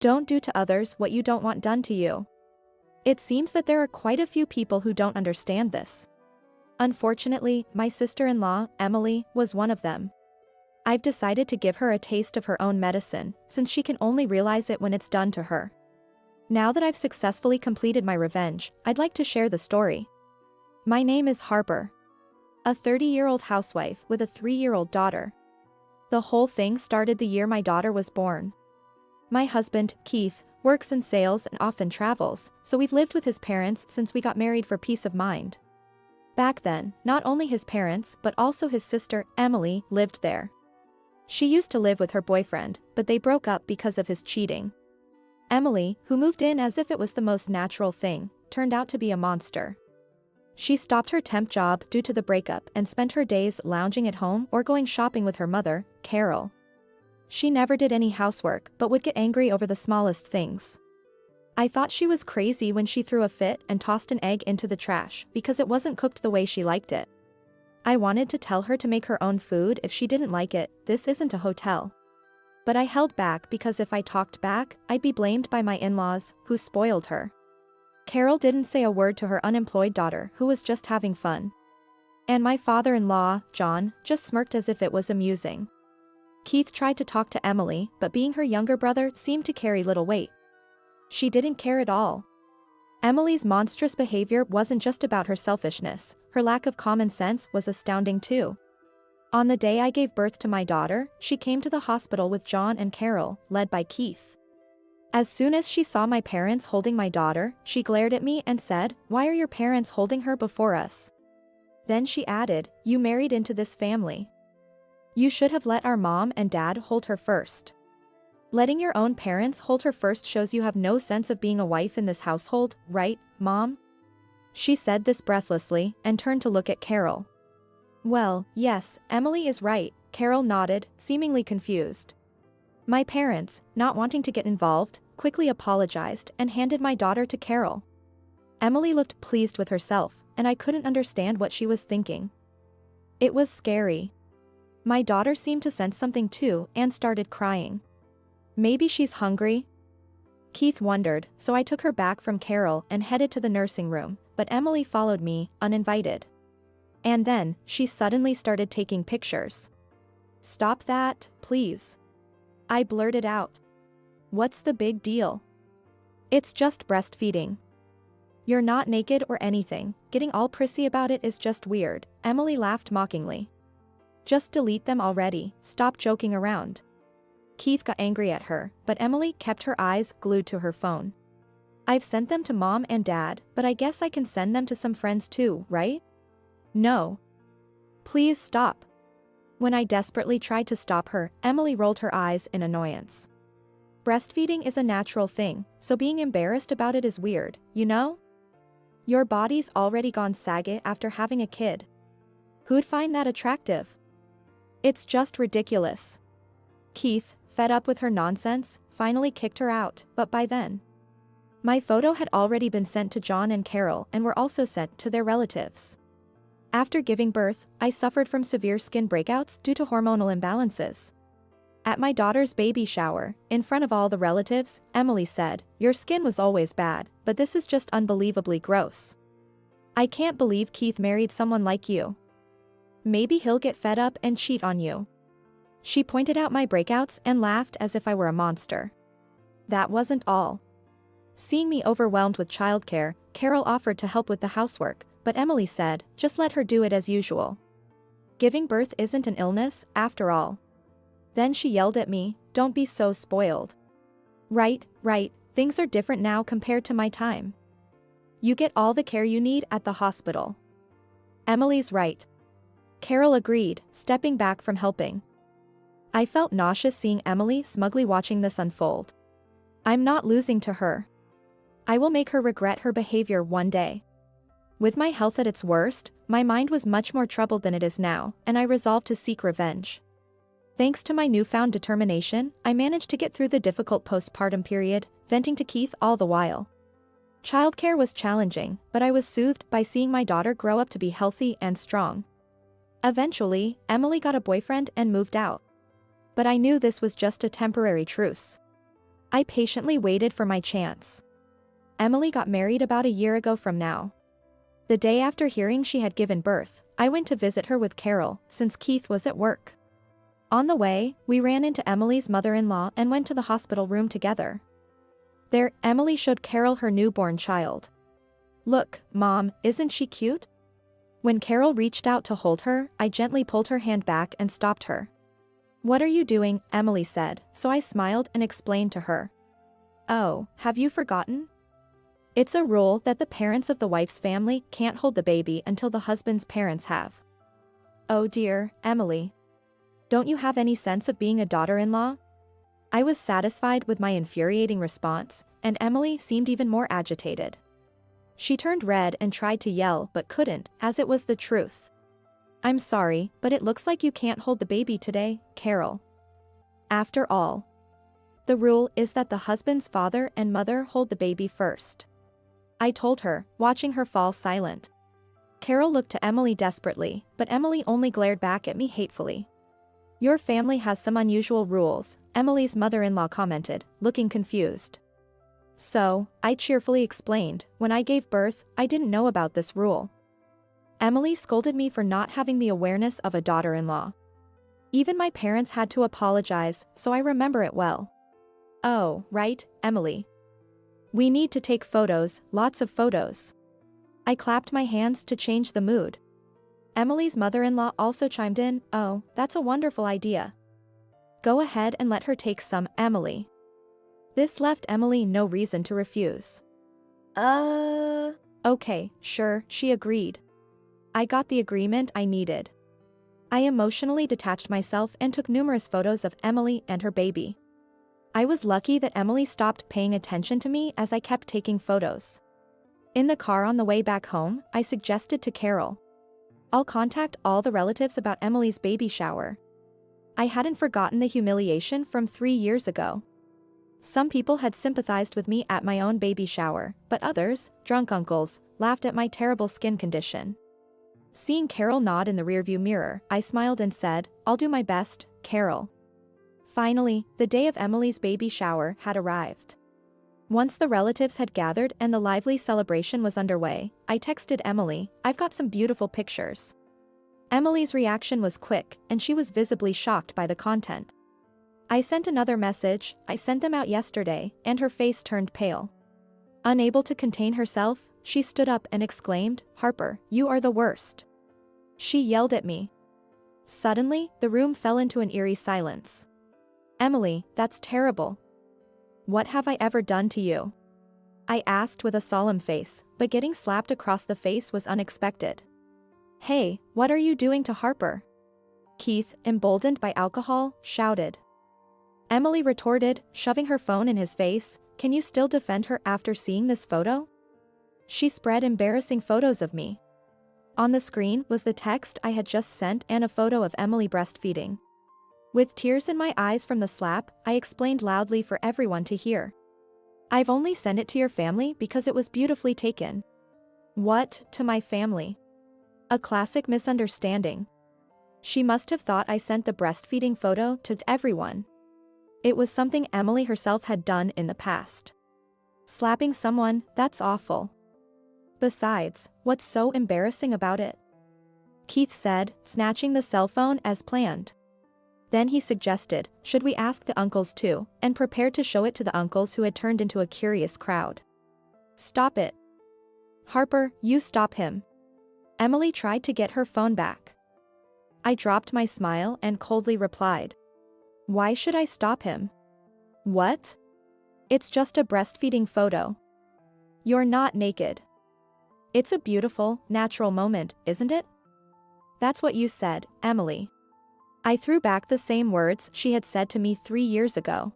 Don't do to others what you don't want done to you. It seems that there are quite a few people who don't understand this. Unfortunately, my sister-in-law, Emily, was one of them. I've decided to give her a taste of her own medicine, since she can only realize it when it's done to her. Now that I've successfully completed my revenge, I'd like to share the story. My name is Harper. A 30-year-old housewife with a 3-year-old daughter. The whole thing started the year my daughter was born. My husband, Keith, works in sales and often travels, so we've lived with his parents since we got married for peace of mind. Back then, not only his parents but also his sister, Emily, lived there. She used to live with her boyfriend, but they broke up because of his cheating. Emily, who moved in as if it was the most natural thing, turned out to be a monster. She stopped her temp job due to the breakup and spent her days lounging at home or going shopping with her mother, Carol. She never did any housework but would get angry over the smallest things. I thought she was crazy when she threw a fit and tossed an egg into the trash because it wasn't cooked the way she liked it. I wanted to tell her to make her own food if she didn't like it. This isn't a hotel. But I held back because if I talked back, I'd be blamed by my in-laws, who spoiled her. Carol didn't say a word to her unemployed daughter who was just having fun. And my father-in-law, John, just smirked as if it was amusing. Keith tried to talk to Emily, but being her younger brother seemed to carry little weight. She didn't care at all. Emily's monstrous behavior wasn't just about her selfishness, her lack of common sense was astounding too. On the day I gave birth to my daughter, she came to the hospital with John and Carol, led by Keith. As soon as she saw my parents holding my daughter, she glared at me and said, "Why are your parents holding her before us?" Then she added, "You married into this family. You should have let our mom and dad hold her first. Letting your own parents hold her first shows you have no sense of being a wife in this household, right, Mom?" She said this breathlessly and turned to look at Carol. "Well, yes, Emily is right," Carol nodded, seemingly confused. My parents, not wanting to get involved, quickly apologized and handed my daughter to Carol. Emily looked pleased with herself, and I couldn't understand what she was thinking. It was scary. My daughter seemed to sense something too and started crying. Maybe she's hungry? Keith wondered, so I took her back from Carol and headed to the nursing room, but Emily followed me, uninvited. And then, she suddenly started taking pictures. "Stop that, please." I blurted out. "What's the big deal? It's just breastfeeding. You're not naked or anything, getting all prissy about it is just weird," Emily laughed mockingly. "Just delete them already, stop joking around." Keith got angry at her, but Emily kept her eyes glued to her phone. "I've sent them to Mom and Dad, but I guess I can send them to some friends too, right?" "No. Please stop." When I desperately tried to stop her, Emily rolled her eyes in annoyance. "Breastfeeding is a natural thing, so being embarrassed about it is weird, you know? Your body's already gone saggy after having a kid. Who'd find that attractive? It's just ridiculous." Keith, fed up with her nonsense, finally kicked her out, but by then, my photo had already been sent to John and Carol and were also sent to their relatives. After giving birth, I suffered from severe skin breakouts due to hormonal imbalances. At my daughter's baby shower, in front of all the relatives, Emily said, "Your skin was always bad, but this is just unbelievably gross. I can't believe Keith married someone like you. Maybe he'll get fed up and cheat on you." She pointed out my breakouts and laughed as if I were a monster. That wasn't all. Seeing me overwhelmed with childcare, Carol offered to help with the housework, but Emily said, "Just let her do it as usual. Giving birth isn't an illness, after all." Then she yelled at me, "Don't be so spoiled. Right, things are different now compared to my time. You get all the care you need at the hospital." Emily's right. Carol agreed, stepping back from helping. I felt nauseous seeing Emily smugly watching this unfold. I'm not losing to her. I will make her regret her behavior one day. With my health at its worst, my mind was much more troubled than it is now, and I resolved to seek revenge. Thanks to my newfound determination, I managed to get through the difficult postpartum period, venting to Keith all the while. Childcare was challenging, but I was soothed by seeing my daughter grow up to be healthy and strong. Eventually, Emily got a boyfriend and moved out. But I knew this was just a temporary truce. I patiently waited for my chance. Emily got married about a year ago from now. The day after hearing she had given birth, I went to visit her with Carol, since Keith was at work. On the way, we ran into Emily's mother-in-law and went to the hospital room together. There, Emily showed Carol her newborn child. "Look, Mom, isn't she cute?" When Carol reached out to hold her, I gently pulled her hand back and stopped her. "What are you doing?" Emily said, so I smiled and explained to her. "Oh, have you forgotten? It's a rule that the parents of the wife's family can't hold the baby until the husband's parents have." "Oh dear, Emily. Don't you have any sense of being a daughter-in-law?" I was satisfied with my infuriating response, and Emily seemed even more agitated. She turned red and tried to yell but couldn't, as it was the truth. "I'm sorry, but it looks like you can't hold the baby today, Carol. After all, the rule is that the husband's father and mother hold the baby first," I told her, watching her fall silent. Carol looked to Emily desperately, but Emily only glared back at me hatefully. "Your family has some unusual rules," Emily's mother-in-law commented, looking confused. "So," I cheerfully explained, "when I gave birth, I didn't know about this rule." Emily scolded me for not having the awareness of a daughter-in-law. Even my parents had to apologize, so I remember it well. "Oh, right, Emily. We need to take photos, lots of photos." I clapped my hands to change the mood. Emily's mother-in-law also chimed in, "Oh, that's a wonderful idea. Go ahead and let her take some, Emily." This left Emily no reason to refuse. Okay, sure," she agreed. I got the agreement I needed. I emotionally detached myself and took numerous photos of Emily and her baby. I was lucky that Emily stopped paying attention to me as I kept taking photos. In the car on the way back home, I suggested to Carol, "I'll contact all the relatives about Emily's baby shower." I hadn't forgotten the humiliation from 3 years ago. Some people had sympathized with me at my own baby shower, but others, drunk uncles, laughed at my terrible skin condition. Seeing Carol nod in the rearview mirror, I smiled and said, "I'll do my best, Carol." Finally, the day of Emily's baby shower had arrived. Once the relatives had gathered and the lively celebration was underway, I texted Emily, "I've got some beautiful pictures." Emily's reaction was quick, and she was visibly shocked by the content. I sent another message, "I sent them out yesterday," and her face turned pale. Unable to contain herself, she stood up and exclaimed, "Harper, you are the worst." She yelled at me. Suddenly, the room fell into an eerie silence. "Emily, that's terrible. What have I ever done to you?" I asked with a solemn face, but getting slapped across the face was unexpected. "Hey, what are you doing to Harper?" Keith, emboldened by alcohol, shouted. Emily retorted, shoving her phone in his face, "Can you still defend her after seeing this photo?" She spread embarrassing photos of me. On the screen was the text I had just sent and a photo of Emily breastfeeding. With tears in my eyes from the slap, I explained loudly for everyone to hear. "I've only sent it to your family because it was beautifully taken." "What, to my family?" A classic misunderstanding. She must have thought I sent the breastfeeding photo to everyone. It was something Emily herself had done in the past. Slapping someone, that's awful. Besides, what's so embarrassing about it? Keith said, snatching the cell phone as planned. Then he suggested, should we ask the uncles too, and prepared to show it to the uncles who had turned into a curious crowd. "Stop it. Harper, you stop him." Emily tried to get her phone back. I dropped my smile and coldly replied, "Why should I stop him? What? It's just a breastfeeding photo. You're not naked. It's a beautiful, natural moment, isn't it?" "That's what you said, Emily." I threw back the same words she had said to me 3 years ago.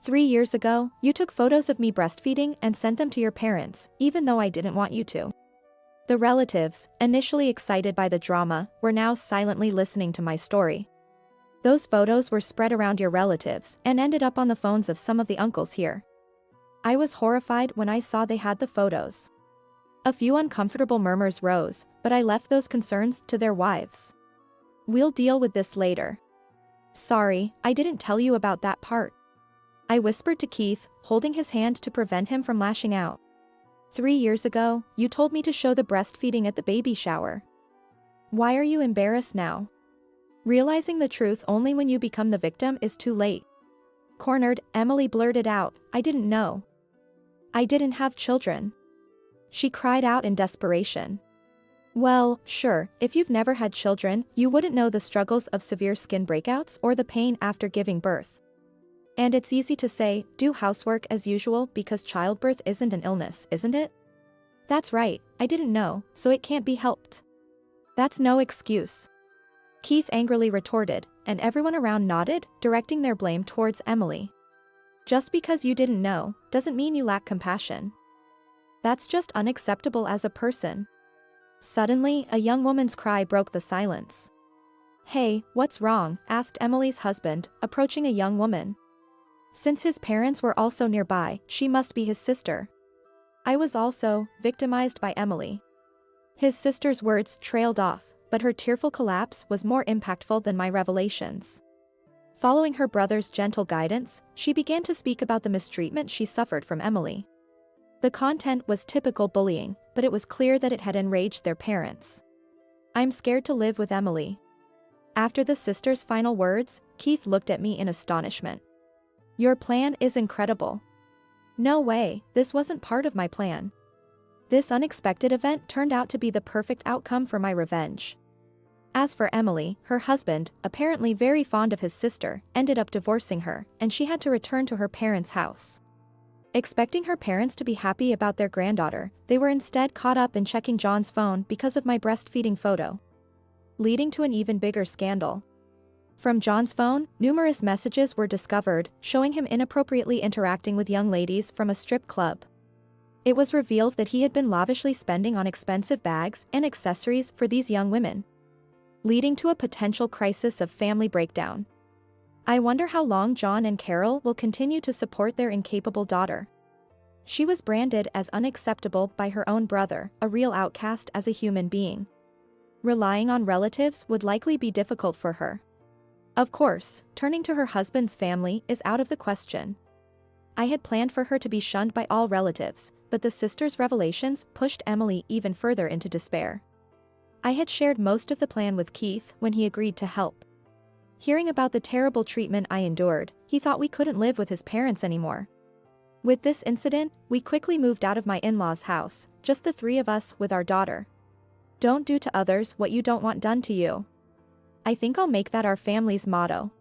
3 years ago, you took photos of me breastfeeding and sent them to your parents, even though I didn't want you to. The relatives, initially excited by the drama, were now silently listening to my story. Those photos were spread around your relatives and ended up on the phones of some of the uncles here. I was horrified when I saw they had the photos. A few uncomfortable murmurs rose, but I left those concerns to their wives. "We'll deal with this later. Sorry, I didn't tell you about that part." I whispered to Keith, holding his hand to prevent him from lashing out. 3 years ago, you told me to show the breastfeeding at the baby shower. Why are you embarrassed now? Realizing the truth only when you become the victim is too late. Cornered, Emily blurted out, I didn't know. I didn't have children. She cried out in desperation. Well, sure, if you've never had children, you wouldn't know the struggles of severe skin breakouts or the pain after giving birth. And it's easy to say, do housework as usual because childbirth isn't an illness, isn't it? That's right, I didn't know, so it can't be helped. That's no excuse. Keith angrily retorted, and everyone around nodded, directing their blame towards Emily. Just because you didn't know, doesn't mean you lack compassion. That's just unacceptable as a person. Suddenly, a young woman's cry broke the silence. Hey, what's wrong? Asked Emily's husband, approaching a young woman. Since his parents were also nearby, she must be his sister. I was also victimized by Emily. His sister's words trailed off, but her tearful collapse was more impactful than my revelations. Following her brother's gentle guidance, she began to speak about the mistreatment she suffered from Emily. The content was typical bullying, but it was clear that it had enraged their parents. I'm scared to live with Emily. After the sister's final words, Keith looked at me in astonishment. Your plan is incredible. No way, this wasn't part of my plan. This unexpected event turned out to be the perfect outcome for my revenge. As for Emily, her husband, apparently very fond of his sister, ended up divorcing her, and she had to return to her parents' house. Expecting her parents to be happy about their granddaughter, they were instead caught up in checking John's phone because of my breastfeeding photo, leading to an even bigger scandal. From John's phone, numerous messages were discovered, showing him inappropriately interacting with young ladies from a strip club. It was revealed that he had been lavishly spending on expensive bags and accessories for these young women, leading to a potential crisis of family breakdown. I wonder how long John and Carol will continue to support their incapable daughter. She was branded as unacceptable by her own brother, a real outcast as a human being. Relying on relatives would likely be difficult for her. Of course, turning to her husband's family is out of the question. I had planned for her to be shunned by all relatives, but the sister's revelations pushed Emily even further into despair. I had shared most of the plan with Keith when he agreed to help. Hearing about the terrible treatment I endured, he thought we couldn't live with his parents anymore. With this incident, we quickly moved out of my in-laws' house, just the three of us with our daughter. Don't do to others what you don't want done to you. I think I'll make that our family's motto.